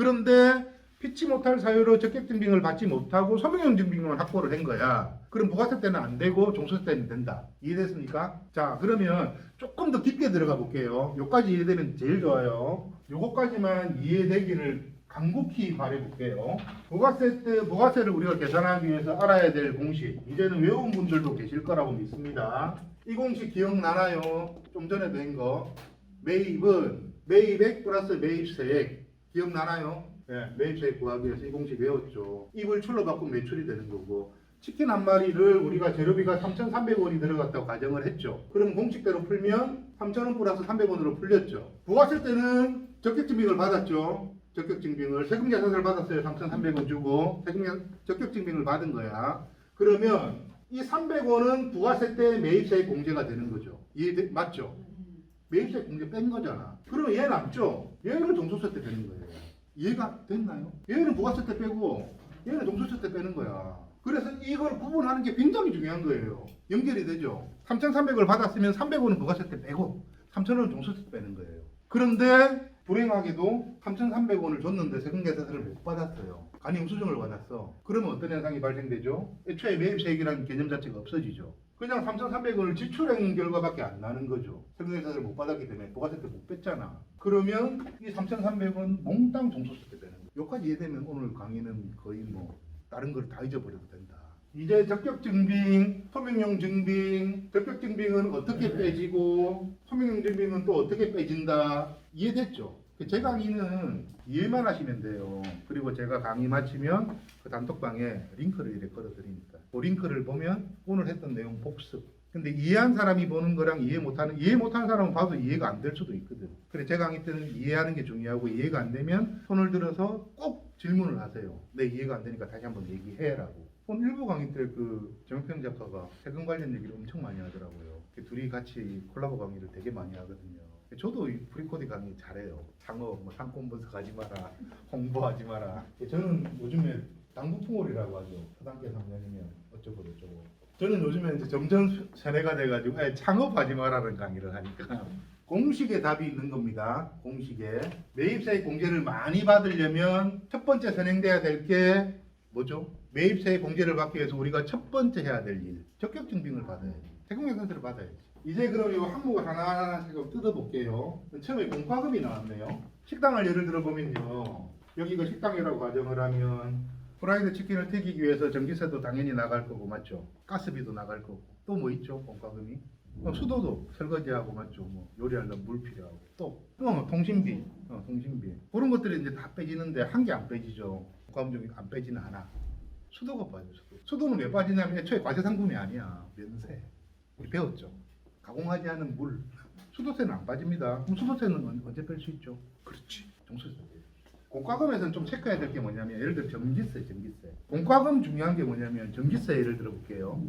그런데 피치 못할 사유로 적격증빙을 받지 못하고 소명령 증빙만 확보를 한 거야. 그럼 부가세 때는 안 되고 종소세 때는 된다. 이해됐습니까? 자, 그러면 조금 더 깊게 들어가 볼게요. 요까지 이해되면 제일 좋아요. 요거까지만 이해되기를 간곡히 바라볼게요. 부가세를 우리가 계산하기 위해서 알아야 될 공식. 이제는 외운 분들도 계실 거라고 믿습니다. 이 공식 기억나나요? 좀 전에 된 거. 매입은 매입액 플러스 매입세액. 기억나나요? 네, 매입세액 구하기 위해서 이 공식 외웠죠. 입을 출로 바꾸면 매출이 되는 거고, 치킨 한 마리를 우리가 재료비가 3,300원이 들어갔다고 가정을 했죠. 그럼 공식대로 풀면 3,000원 플러스 300원으로 풀렸죠. 부가세 때는 적격증빙을 받았죠. 적격증빙을 세금계산서를 받았어요. 3,300원 주고 적격증빙을 받은 거야. 그러면 이 300원은 부가세 때 매입세액 공제가 되는 거죠. 맞죠? 매입세액 공제 뺀 거잖아. 그러면 얘 남죠? 얘는 종소세 때 되는 거예요. 이해가 됐나요? 얘는 부가세 때 빼고 얘는 종소세 때 빼는 거야. 그래서 이걸 구분하는 게 굉장히 중요한 거예요. 연결이 되죠. 3,300원을 받았으면 300원은 부가세 때 빼고 3,000원은 종소세 때 빼는 거예요. 그런데 불행하게도 3,300원을 줬는데 세금계산서를 못 받았어요. 간이영수증을 받았어. 그러면 어떤 현상이 발생되죠? 애초에 매입세액이라는 개념 자체가 없어지죠. 그냥 3,300원을 지출한 결과밖에 안 나는 거죠. 세금계산서를 못 받았기 때문에 부가세 때 못 뺐잖아. 그러면 이 3,300원 몽땅 종소세 때 빼는 거예요. 여기까지 이해되면 오늘 강의는 거의 뭐 다른 걸 다 잊어버려도 된다. 이제 적격증빙, 소명령 증빙, 적격증빙은 어떻게 빼지고 소명령 증빙은 또 어떻게 빼진다. 이해됐죠? 제 강의는 이해만 하시면 돼요. 그리고 제가 강의 마치면 그 단톡방에 링크를 이렇게 걸어드리니까 그 링크를 보면 오늘 했던 내용 복습. 근데 이해한 사람이 보는 거랑 이해 못하는 사람은 봐도 이해가 안 될 수도 있거든. 그래 제 강의 때는 이해하는 게 중요하고 이해가 안 되면 손을 들어서 꼭 질문을 하세요. 내 이해가 안 되니까 다시 한번 얘기해라고. 오늘 일부 강의 때 그 정평 작가가 세금 관련 얘기를 엄청 많이 하더라고요. 둘이 같이 콜라보 강의를 되게 많이 하거든요. 저도 이 프리코디 강의 잘해요. 창업, 뭐 상권분석 하지 마라, 홍보하지 마라. 저는 요즘에 당부풍월이라고 하죠. 초단계 3년이면 어쩌고 저쩌고. 저는 요즘에 이제 점점 세뇌가 돼가지고 창업하지 마라는 강의를 하니까 공식에 답이 있는 겁니다. 공식에 매입세액 공제를 많이 받으려면 첫 번째 선행돼야 될 게 뭐죠? 매입세액 공제를 받기 위해서 우리가 첫 번째 해야 될 일, 적격증빙을 받아야지. 세금계산서를 받아야지. 이제 그럼 이 항목을 하나하나씩 뜯어볼게요. 처음에 공과금이 나왔네요. 식당을 예를 들어보면요. 여기가 식당이라고 가정을 하면 프라이드 치킨을 튀기기 위해서 전기세도 당연히 나갈 거고 맞죠? 가스비도 나갈 거고 또 뭐 있죠? 공과금이 수도도 설거지하고 맞죠? 뭐 요리하려면 물 필요하고 또 통신비 그런 것들이 이제 다 빼지는데 한 개 안 빼지죠. 공과금 중에 안 빼지는 않아. 수도가 빠져. 수도는 왜 빠지냐면 애초에 과세상품이 아니야. 면세. 우리 배웠죠. 가공하지 않은 물. 수도세는 안 빠집니다. 그럼 수도세는 언제 뺄 수 있죠? 그렇지. 종소세. 공과금에서는 좀 체크해야 될 게 뭐냐면 예를 들어 전기세. 공과금 중요한 게 뭐냐면 전기세 예를 들어 볼게요.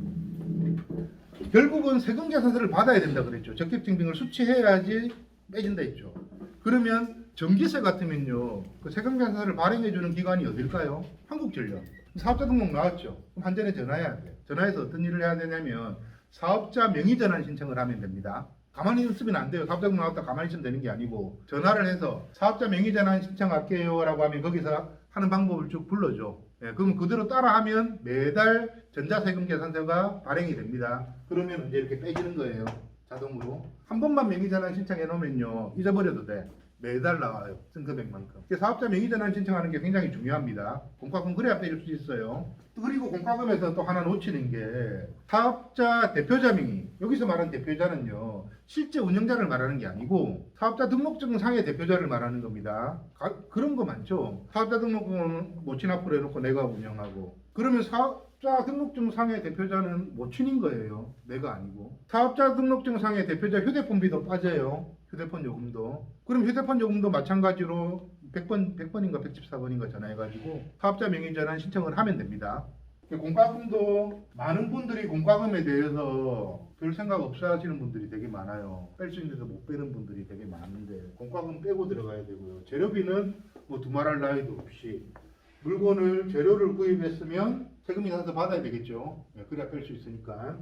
결국은 세금계산서를 받아야 된다 그랬죠. 적격증빙을 수취해야지 빼진다 했죠. 그러면 전기세 같으면요. 그 세금계산서를 발행해주는 기관이 어딜까요? 한국전력. 사업자 등록 나왔죠. 그럼 한전에 전화해야 돼. 전화해서 어떤 일을 해야 되냐면 사업자 명의전환 신청을 하면 됩니다. 가만히 있으면 안 돼요. 사업자 등록 나왔다 가만히 있으면 되는 게 아니고 전화를 해서 사업자 명의전환 신청할게요 라고 하면 거기서 하는 방법을 쭉 불러줘. 예, 그럼 그대로 따라하면 매달 전자세금 계산서가 발행이 됩니다. 그러면 이제 이렇게 빼지는 거예요. 자동으로. 한 번만 명의전환 신청해 놓으면요. 잊어버려도 돼. 매달 나와요. 쓴 금액만큼. 사업자 명의전환 신청하는 게 굉장히 중요합니다. 공과금 그래야 빼줄 수 있어요. 그리고 공과금에서 또 하나 놓치는 게 사업자 대표자 명의. 여기서 말하는 대표자는요. 실제 운영자를 말하는 게 아니고 사업자 등록증상의 대표자를 말하는 겁니다. 그런 거 많죠. 사업자 등록증은 모친 앞으로 해놓고 내가 운영하고 그러면 사업자 등록증상의 대표자는 모친인 거예요. 내가 아니고. 사업자 등록증상의 대표자 휴대폰비도 빠져요. 휴대폰 요금도. 그럼 휴대폰 요금도 마찬가지로 100번인가 114번인가 전화해가지고 사업자 명의전환 신청을 하면 됩니다. 공과금도 많은 분들이 공과금에 대해서 별 생각 없어 하시는 분들이 되게 많아요. 뺄 수 있는데도 못 빼는 분들이 되게 많은데 공과금 빼고 들어가야 되고요. 재료비는 뭐 두말할 나위도 없이 물건을 재료를 구입했으면 세금이 나서 받아야 되겠죠. 그래야 뺄 수 있으니까.